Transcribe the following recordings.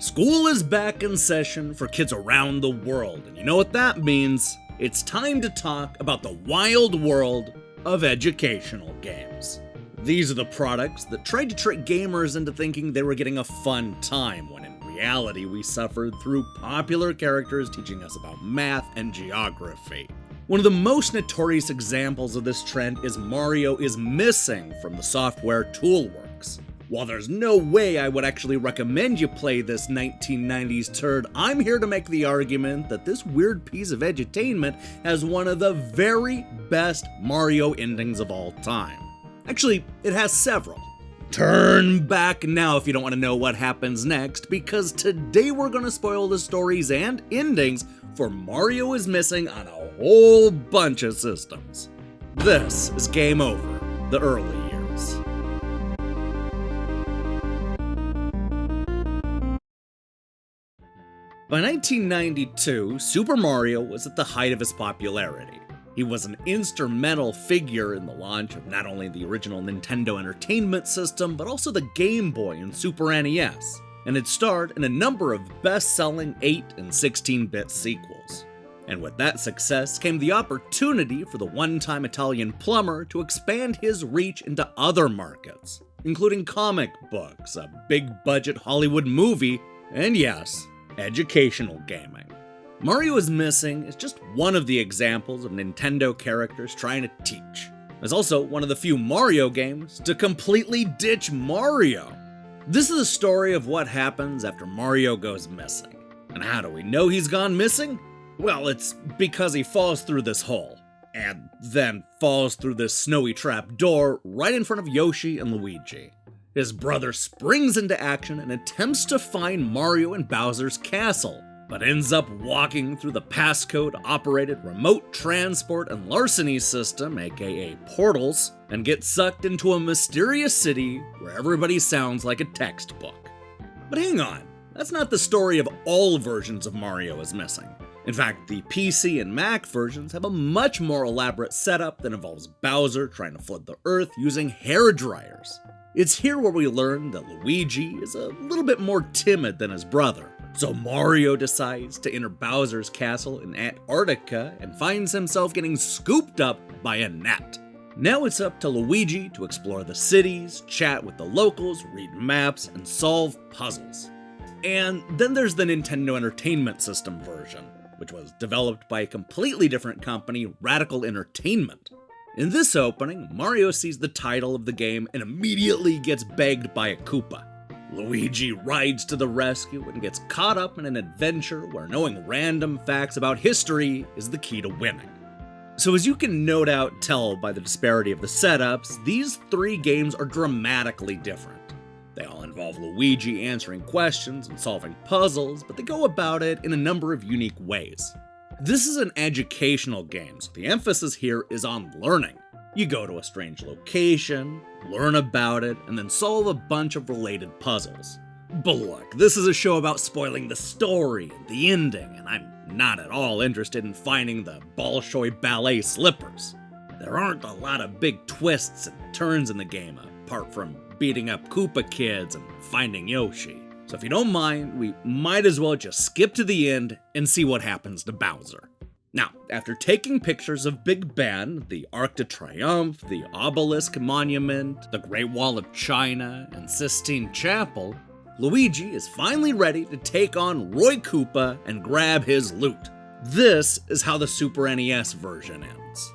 School is back in session for kids around the world, and you know what that means? It's time to talk about the wild world of educational games. These are the products that tried to trick gamers into thinking they were getting a fun time, when in reality we suffered through popular characters teaching us about math and geography. One of the most notorious examples of this trend is Mario is Missing from the Software Toolworks. While there's no way I would actually recommend you play this 1990s turd, I'm here to make the argument that this weird piece of edutainment has one of the very best Mario endings of all time. Actually, it has several. Turn back now if you don't want to know what happens next, because today we're going to spoil the stories and endings for Mario is Missing on a whole bunch of systems. This is Game Over, the early years. By 1992, Super Mario was at the height of his popularity. He was an instrumental figure in the launch of not only the original Nintendo Entertainment System, but also the Game Boy and Super NES, and had starred in a number of best-selling 8 and 16-bit sequels. And with that success came the opportunity for the one-time Italian plumber to expand his reach into other markets, including comic books, a big-budget Hollywood movie, and yes, educational gaming. Mario is Missing is just one of the examples of Nintendo characters trying to teach. It's also one of the few Mario games to completely ditch Mario. This is the story of what happens after Mario goes missing. And how do we know he's gone missing? Well, it's because he falls through this hole, and then falls through this snowy trap door right in front of Yoshi and Luigi. His brother springs into action and attempts to find Mario in Bowser's castle, but ends up walking through the passcode-operated remote transport and larceny system, aka portals, and gets sucked into a mysterious city where everybody sounds like a textbook. But hang on, that's not the story of all versions of Mario is Missing. In fact, the PC and Mac versions have a much more elaborate setup that involves Bowser trying to flood the Earth using hair dryers. It's here where we learn that Luigi is a little bit more timid than his brother, so Mario decides to enter Bowser's castle in Antarctica and finds himself getting scooped up by a net. Now it's up to Luigi to explore the cities, chat with the locals, read maps, and solve puzzles. And then there's the Nintendo Entertainment System version, which was developed by a completely different company, Radical Entertainment. In this opening, Mario sees the title of the game and immediately gets begged by a Koopa. Luigi rides to the rescue and gets caught up in an adventure where knowing random facts about history is the key to winning. So as you can no doubt tell by the disparity of the setups, these three games are dramatically different. They all involve Luigi answering questions and solving puzzles, but they go about it in a number of unique ways. This is an educational game, so the emphasis here is on learning. You go to a strange location, learn about it, and then solve a bunch of related puzzles. But look, this is a show about spoiling the story and the ending, and I'm not at all interested in finding the Bolshoi ballet slippers. There aren't a lot of big twists and turns in the game, apart from beating up Koopa kids and finding Yoshi. So if you don't mind, we might as well just skip to the end and see what happens to Bowser. Now, after taking pictures of Big Ben, the Arc de Triomphe, the Obelisk Monument, the Great Wall of China, and Sistine Chapel, Luigi is finally ready to take on Roy Koopa and grab his loot. This is how the Super NES version ends.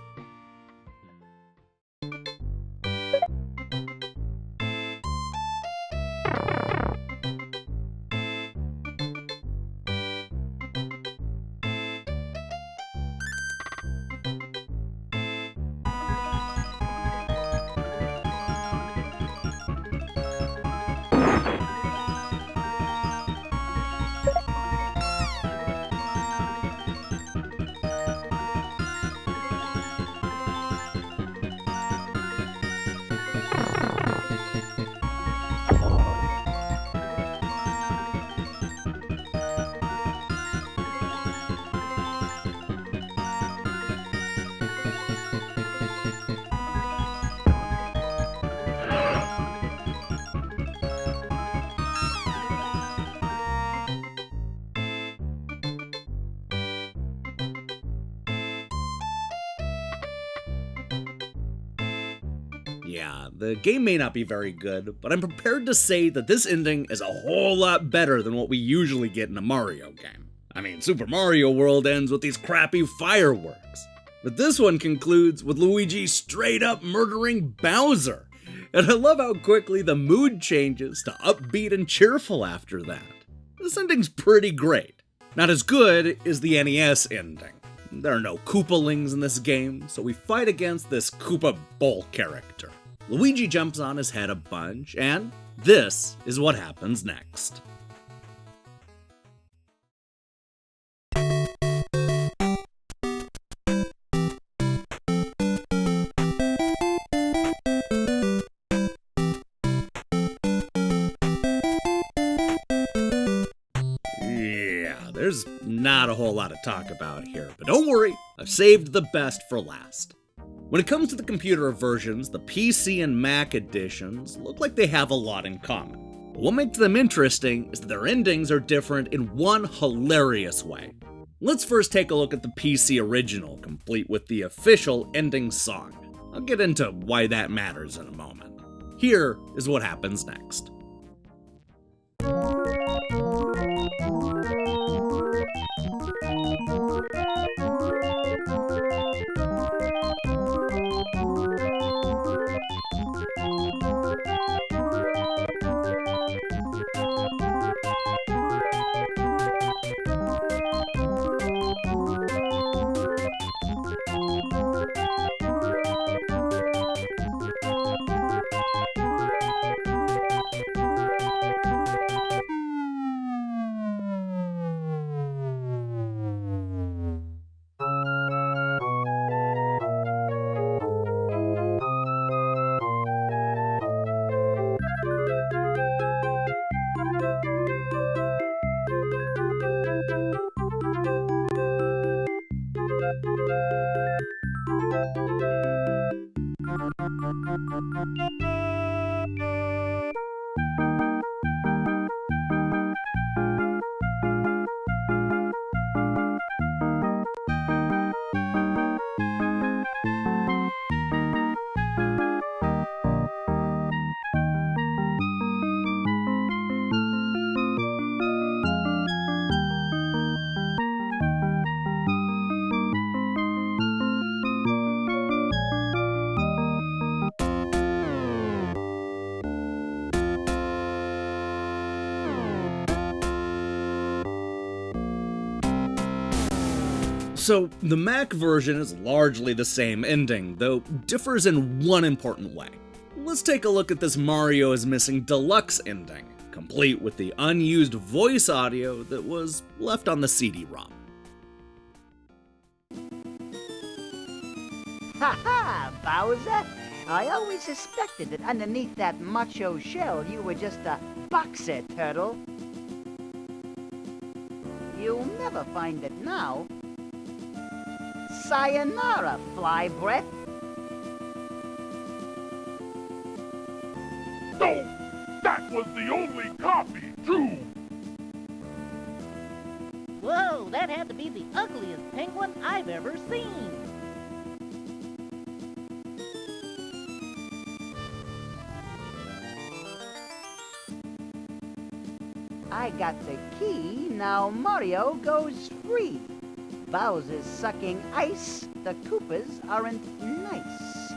Yeah, the game may not be very good, but I'm prepared to say that this ending is a whole lot better than what we usually get in a Mario game. I mean, Super Mario World ends with these crappy fireworks, but this one concludes with Luigi straight up murdering Bowser. And I love how quickly the mood changes to upbeat and cheerful after that. This ending's pretty great. Not as good as the NES ending. There are no Koopalings in this game, so we fight against this Koopa Bowl character. Luigi jumps on his head a bunch, and this is what happens next. There's not a whole lot to talk about here, but don't worry, I've saved the best for last. When it comes to the computer versions, the PC and Mac editions look like they have a lot in common. But what makes them interesting is that their endings are different in one hilarious way. Let's first take a look at the PC original, complete with the official ending song. I'll get into why that matters in a moment. Here is what happens next. So, the Mac version is largely the same ending, though differs in one important way. Let's take a look at this Mario is Missing Deluxe Ending, complete with the unused voice audio that was left on the CD-ROM. Ha-ha, Bowser! I always suspected that underneath that macho shell you were just a boxer turtle. You'll never find it now. Sayonara, fly breath. No! That was the only copy, too! Whoa, that had to be the ugliest penguin I've ever seen. I got the key, now Mario goes free. Bowser's sucking ice, the Koopas aren't nice.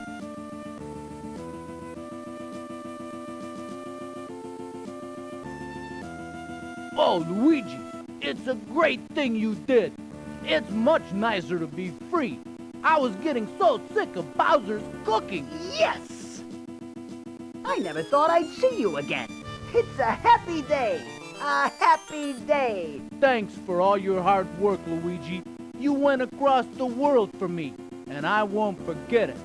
Oh, Luigi, it's a great thing you did. It's much nicer to be free. I was getting so sick of Bowser's cooking. Yes! I never thought I'd see you again. It's a happy day. A happy day. Thanks for all your hard work, Luigi. You went across the world for me, and I won't forget it.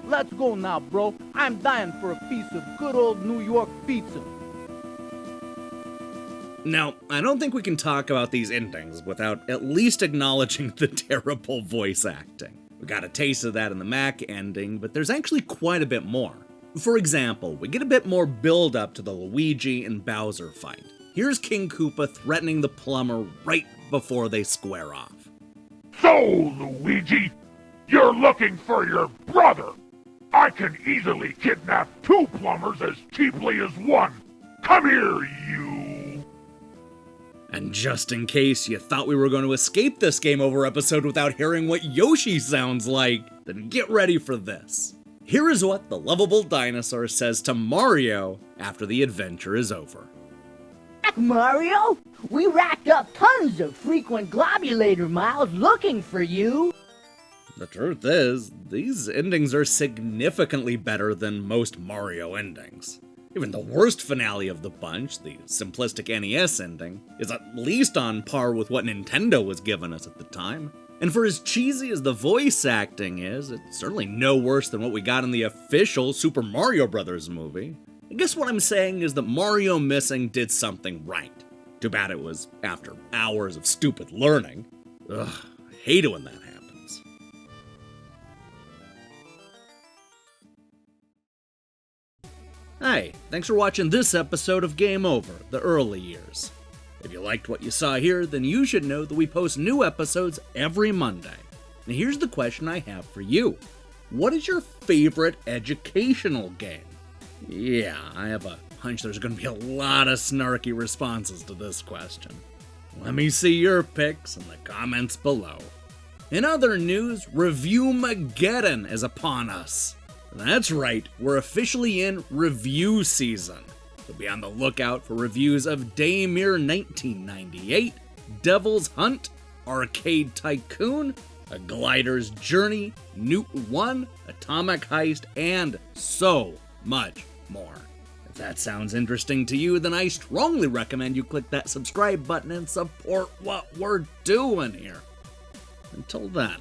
Let's go now, bro. I'm dying for a piece of good old New York pizza. Now, I don't think we can talk about these endings without at least acknowledging the terrible voice acting. We got a taste of that in the Mac ending, but there's actually quite a bit more. For example, we get a bit more build-up to the Luigi and Bowser fight. Here's King Koopa threatening the plumber right before they square off. So, Luigi, you're looking for your brother. I can easily kidnap 2 plumbers as cheaply as 1. Come here, you! And just in case you thought we were going to escape this Game Over episode without hearing what Yoshi sounds like, then get ready for this. Here is what the lovable dinosaur says to Mario after the adventure is over. Mario, we racked up tons of frequent globulator miles looking for you. The truth is, these endings are significantly better than most Mario endings. Even the worst finale of the bunch, the simplistic NES ending, is at least on par with what Nintendo was giving us at the time. And for as cheesy as the voice acting is, it's certainly no worse than what we got in the official Super Mario Bros. Movie. I guess what I'm saying is that Mario Missing did something right. Too bad it was after hours of stupid learning. Ugh, I hate it when that happens. Hey, thanks for watching this episode of Game Over, the early years. If you liked what you saw here, then you should know that we post new episodes every Monday. And here's the question I have for you. What is your favorite educational game? Yeah, I have a hunch there's going to be a lot of snarky responses to this question. Let me see your picks in the comments below. In other news, Review-mageddon is upon us. That's right, we're officially in review season. So be on the lookout for reviews of Daymere 1998, Devil's Hunt, Arcade Tycoon, A Glider's Journey, Newt 1, Atomic Heist, and so much more. If that sounds interesting to you, then I strongly recommend you click that subscribe button and support what we're doing here. Until then,